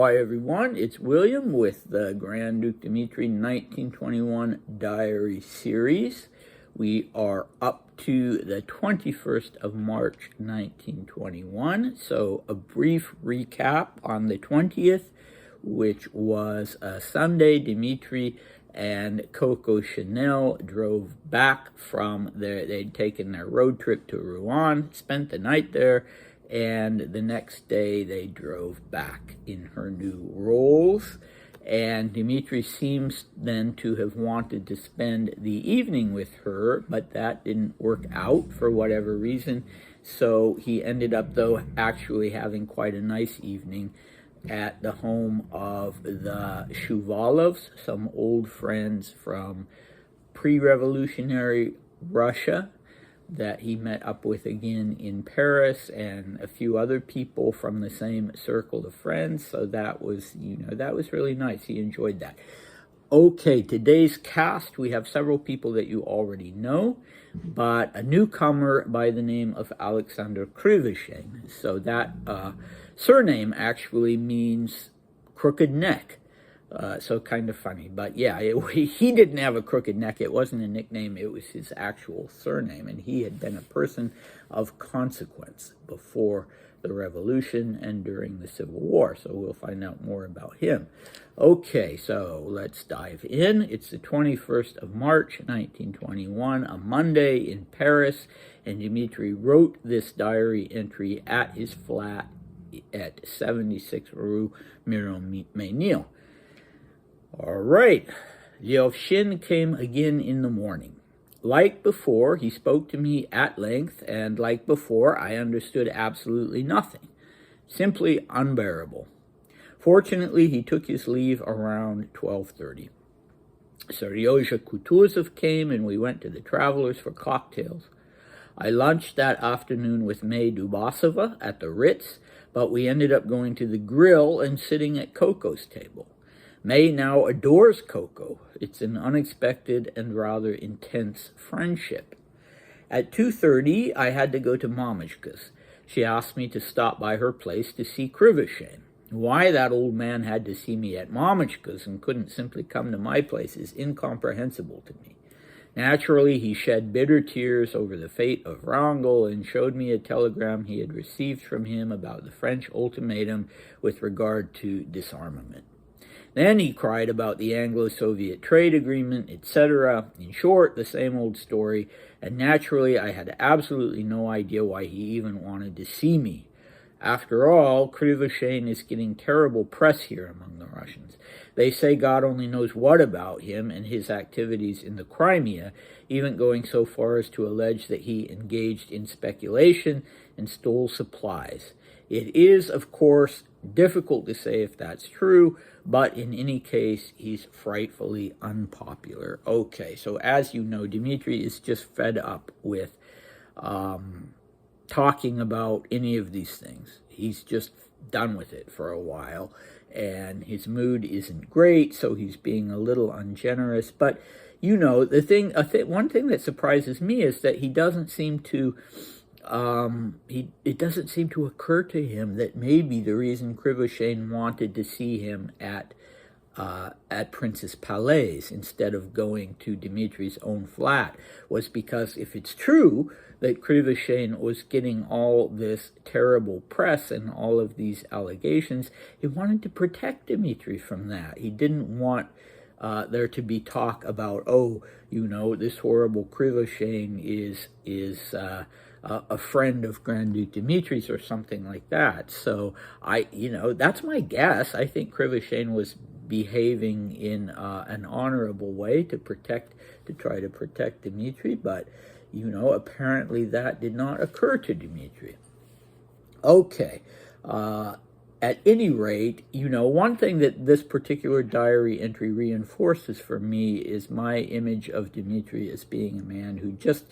Hi everyone, it's William with the Grand Duke Dmitri 1921 Diary Series. We are up to the 21st of March 1921, so a brief recap on the 20th, which was a Sunday. Dmitri and Coco Chanel drove back from they'd taken their road trip to Rouen, spent the night there, and the next day they drove back in her new Rolls. And Dmitri seems then to have wanted to spend the evening with her, but that didn't work out for whatever reason. So he ended up, though, actually having quite a nice evening at the home of the Shuvalovs, some old friends from pre-revolutionary Russia that he met up with again in Paris, and a few other people from the same circle of friends. So that was, that was really nice. He enjoyed that. Okay, today's cast, we have several people that you already know, but a newcomer by the name of Alexander Krivoshein. So that surname actually means crooked neck. So kind of funny, but yeah, he didn't have a crooked neck. It wasn't a nickname, it was his actual surname, and he had been a person of consequence before the revolution and during the Civil War, so we'll find out more about him. Okay, so let's dive in. It's the 21st of March, 1921, a Monday in Paris, and Dmitri wrote this diary entry at his flat at 76 Rue Miromesnil. All right, Krivoshein came again in the morning. Like before, he spoke to me at length, and like before, I understood absolutely nothing. Simply unbearable. Fortunately, he took his leave around 12:30. Seryoja Kutuzov came, and we went to the Travelers for cocktails. I lunched that afternoon with May Dubasova at the Ritz, but we ended up going to the Grill and sitting at Coco's table. May now adores Coco. It's an unexpected and rather intense friendship. At 2:30, I had to go to Mamachka's. She asked me to stop by her place to see Krivoshein. Why that old man had to see me at Mamachka's and couldn't simply come to my place is incomprehensible to me. Naturally, he shed bitter tears over the fate of Wrangel and showed me a telegram he had received from him about the French ultimatum with regard to disarmament. Then he cried about the Anglo-Soviet trade agreement, etc. In short, the same old story, and naturally I had absolutely no idea why he even wanted to see me. After all, Krivoshein is getting terrible press here among the Russians. They say God only knows what about him and his activities in the Crimea, even going so far as to allege that he engaged in speculation and stole supplies. It is, of course, difficult to say if that's true, but in any case, he's frightfully unpopular. Okay, so as you know, Dmitri is just fed up with talking about any of these things. He's just done with it for a while, and his mood isn't great, so he's being a little ungenerous. But, one thing that surprises me is that he doesn't seem to it doesn't seem to occur to him that maybe the reason Krivoshein wanted to see him at Princess Palais instead of going to Dmitri's own flat was because if it's true that Krivoshein was getting all this terrible press and all of these allegations, he wanted to protect Dmitri from that. He didn't want there to be talk about, this horrible Krivoshein is a friend of Grand Duke Dmitri's or something like that. So that's my guess. I think Krivoshein was behaving in an honorable way to try to protect Dmitri, but apparently that did not occur to Dmitri. Okay. At any rate, one thing that this particular diary entry reinforces for me is my image of Dmitri as being a man who just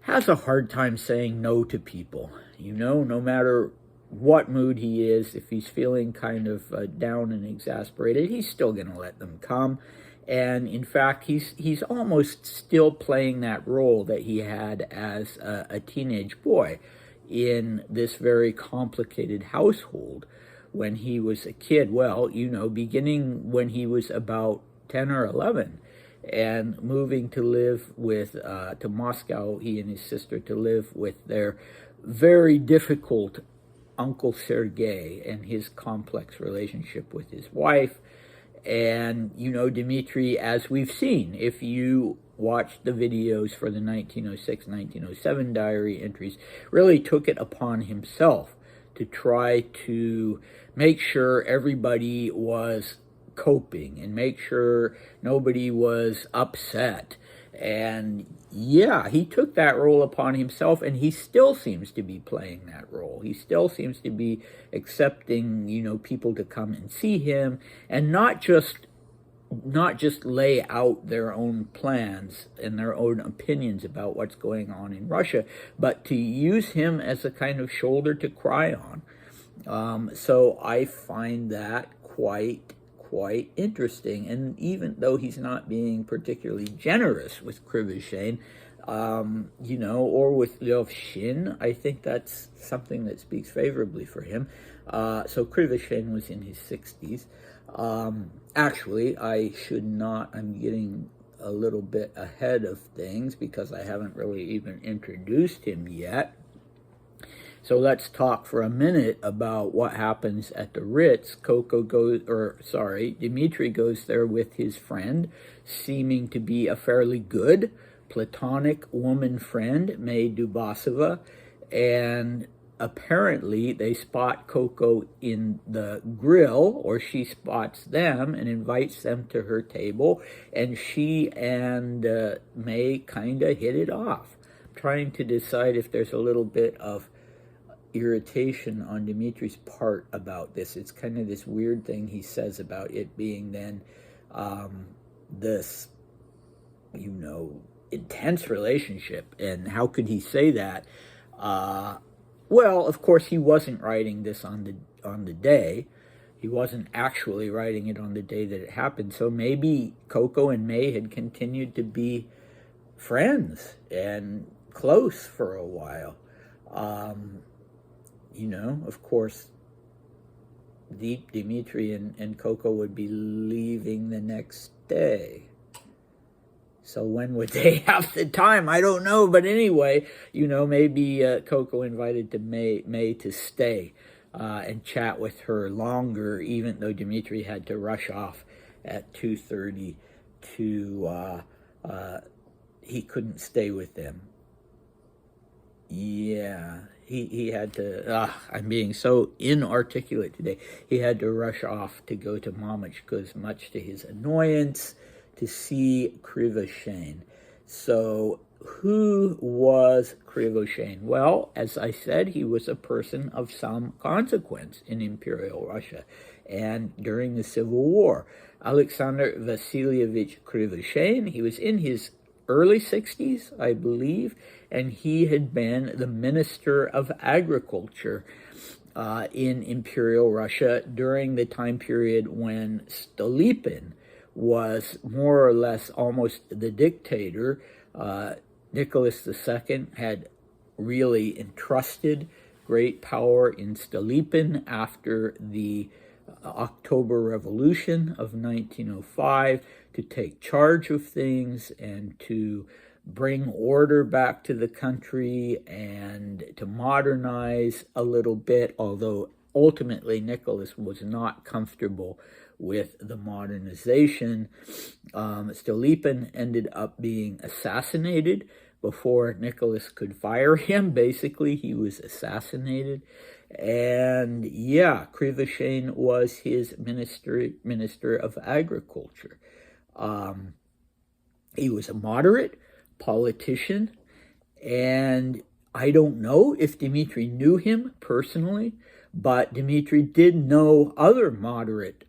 has a hard time saying no to people. No matter what mood he is, if he's feeling kind of down and exasperated, he's still going to let them come. And in fact, he's almost still playing that role that he had as a teenage boy in this very complicated household when he was a kid. Well, beginning when he was about 10 or 11 and moving to live with, to Moscow, he and his sister, to live with their very difficult Uncle Sergei and his complex relationship with his wife. And, Dmitri, as we've seen, if you watched the videos for the 1906-1907 diary entries, really took it upon himself to try to make sure everybody was coping and make sure nobody was upset. And yeah, he took that role upon himself, and he still seems to be playing that role. He still seems to be accepting, people to come and see him, and not just lay out their own plans and their own opinions about what's going on in Russia, but to use him as a kind of shoulder to cry on. So I find that quite interesting. And even though he's not being particularly generous with Krivoshein, or with Lyovshin, I think that's something that speaks favorably for him. So Krivoshein was in his 60s. Actually, I'm getting a little bit ahead of things because I haven't really even introduced him yet. So let's talk for a minute about what happens at the Ritz. Dmitri goes there with his friend, seeming to be a fairly good platonic woman friend, May Dubasova, and apparently they spot Coco in the grill, or she spots them and invites them to her table, and she and May kind of hit it off. I'm trying to decide if there's a little bit of irritation on Dmitri's part about this. It's kind of this weird thing he says about it being then this, intense relationship. And how could he say that? Well, of course, he wasn't writing this on the day. He wasn't actually writing it on the day that it happened. So maybe Coco and May had continued to be friends and close for a while. Of course, Dmitri and Coco would be leaving the next day. So when would they have the time? I don't know. But anyway, maybe Coco invited May to stay and chat with her longer, even though Dmitri had to rush off at 2:30 he couldn't stay with them. Yeah, he had to, I'm being so inarticulate today. He had to rush off to go to Mamachka's, much to his annoyance, to see Krivoshein. So who was Krivoshein? Well, as I said, he was a person of some consequence in Imperial Russia and during the Civil War. Alexander Vasilievich Krivoshein, he was in his early 60s, I believe, and he had been the Minister of Agriculture in Imperial Russia during the time period when Stolypin was more or less almost the dictator. Nicholas II had really entrusted great power in Stolypin after the October Revolution of 1905 to take charge of things and to bring order back to the country and to modernize a little bit, although ultimately Nicholas was not comfortable with the modernization. Stolypin ended up being assassinated before Nicholas could fire him. Basically, he was assassinated. And yeah, Krivoshein was his minister of agriculture. He was a moderate politician, and I don't know if Dmitri knew him personally, but Dmitri did know other moderate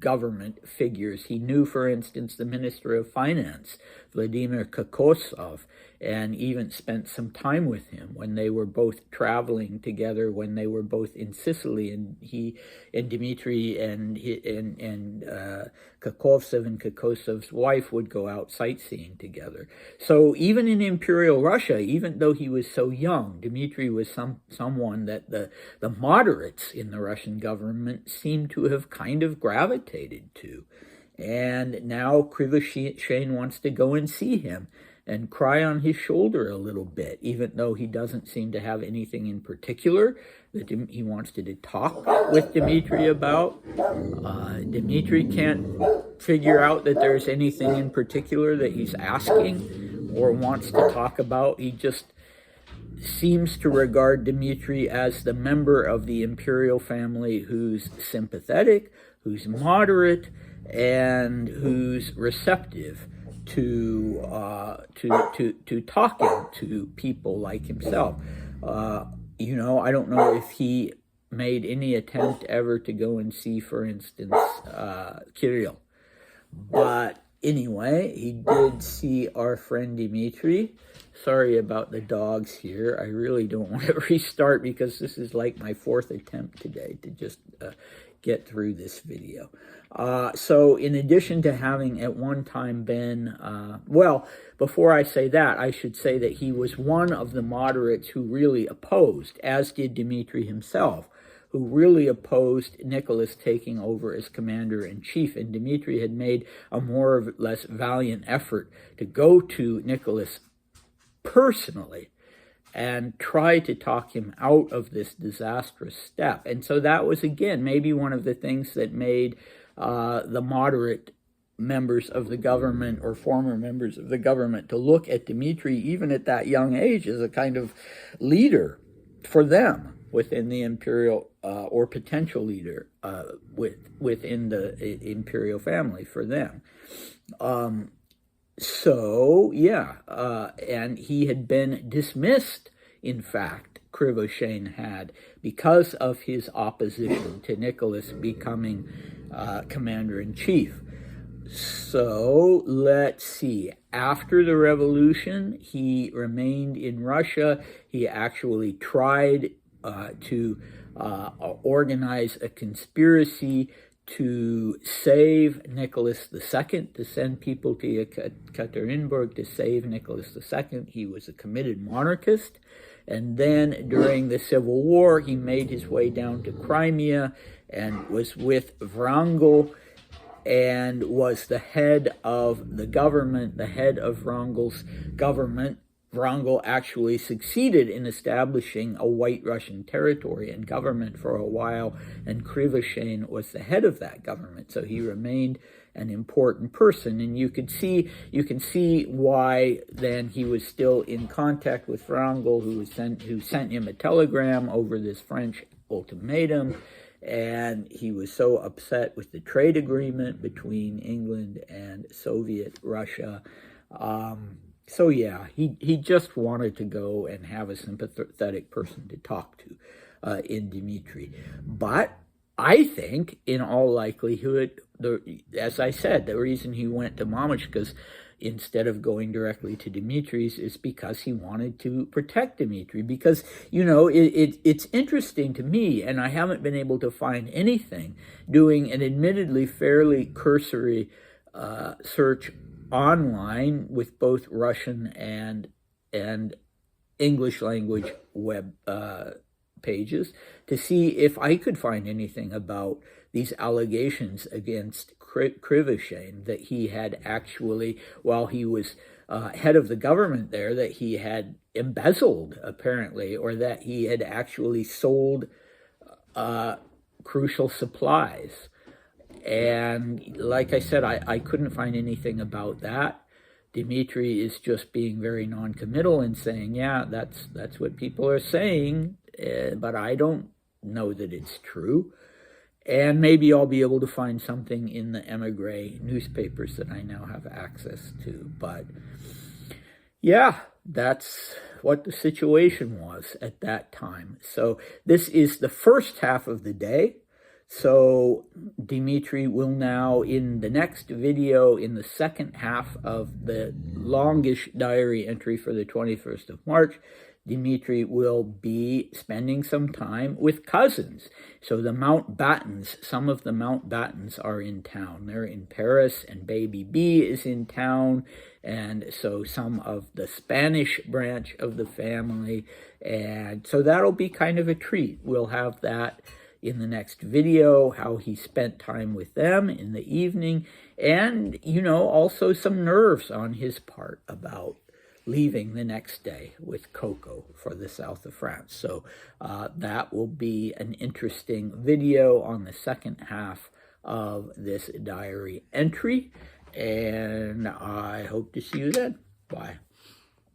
government figures. He knew, for instance, the Minister of Finance, Vladimir Kokosov, and even spent some time with him when they were both traveling together, when they were both in Sicily, and he and Dmitri and Kakovtsev and Kakosev's wife would go out sightseeing together. So even in Imperial Russia, even though he was so young, Dmitri was someone that the moderates in the Russian government seemed to have kind of gravitated to. And now Krivoshein wants to go and see him and cry on his shoulder a little bit, even though he doesn't seem to have anything in particular that he wants to talk with Dmitri about. Dmitri can't figure out that there's anything in particular that he's asking or wants to talk about. He just seems to regard Dmitri as the member of the imperial family who's sympathetic, who's moderate, and who's receptive to talking to people like himself. You know, I don't know if he made any attempt ever to go and see, for instance, Kirill. But anyway, he did see our friend Dmitri. Sorry about the dogs here. I really don't want to restart because this is like my fourth attempt today to just get through this video. So in addition to having at one time been, well, before I say that, I should say that he was one of the moderates who really opposed, as did Dmitri himself, who really opposed Nicholas taking over as commander-in-chief. And Dmitri had made a more or less valiant effort to go to Nicholas personally and try to talk him out of this disastrous step. And so that was, again, maybe one of the things that made the moderate members of the government or former members of the government to look at Dmitri, even at that young age, as a kind of leader for them within the imperial or potential leader within the imperial family for them. So, yeah, and he had been dismissed, in fact, Krivoshein had, because of his opposition to Nicholas becoming commander-in-chief. So, let's see. After the revolution, he remained in Russia. He actually tried to organize a conspiracy to save Nicholas II, to send people to Ekaterinburg to save Nicholas II. He was a committed monarchist. And then during the Civil War, he made his way down to Crimea and was with Wrangel and was the head of the government, the head of Wrangel's government. Wrangel actually succeeded in establishing a White Russian territory and government for a while, and Krivoshein was the head of that government, so he remained an important person. And you can see why then he was still in contact with Wrangel, who sent him a telegram over this French ultimatum, and he was so upset with the trade agreement between England and Soviet Russia. So yeah, he just wanted to go and have a sympathetic person to talk to in Dmitri. But I think, in all likelihood, as I said, the reason he went to Mamushka's instead of going directly to Dmitri's is because he wanted to protect Dmitri. Because, you know, it's interesting to me, and I haven't been able to find anything, doing an admittedly fairly cursory search online with both Russian and English language web pages to see if I could find anything about these allegations against Krivoshein, that he had actually, while he was head of the government there, that he had embezzled, apparently, or that he had actually sold crucial supplies. And like I said, I couldn't find anything about that. Dmitri is just being very non-committal and saying, yeah, that's what people are saying, but I don't know that it's true. And maybe I'll be able to find something in the emigre newspapers that I now have access to. But yeah, that's what the situation was at that time. So this is the first half of the day. So Dmitri will now, in the next video, in the second half of the longish diary entry for the 21st of March, Dmitri will be spending some time with cousins. So the Mountbattens, some of the Mountbattens are in town. They're in Paris, and Baby B is in town, and so some of the Spanish branch of the family, and so that'll be kind of a treat. We'll have that in the next video, how he spent time with them in the evening, and, you know, also some nerves on his part about leaving the next day with Coco for the south of France. So that will be an interesting video on the second half of this diary entry, and I hope to see you then. Bye.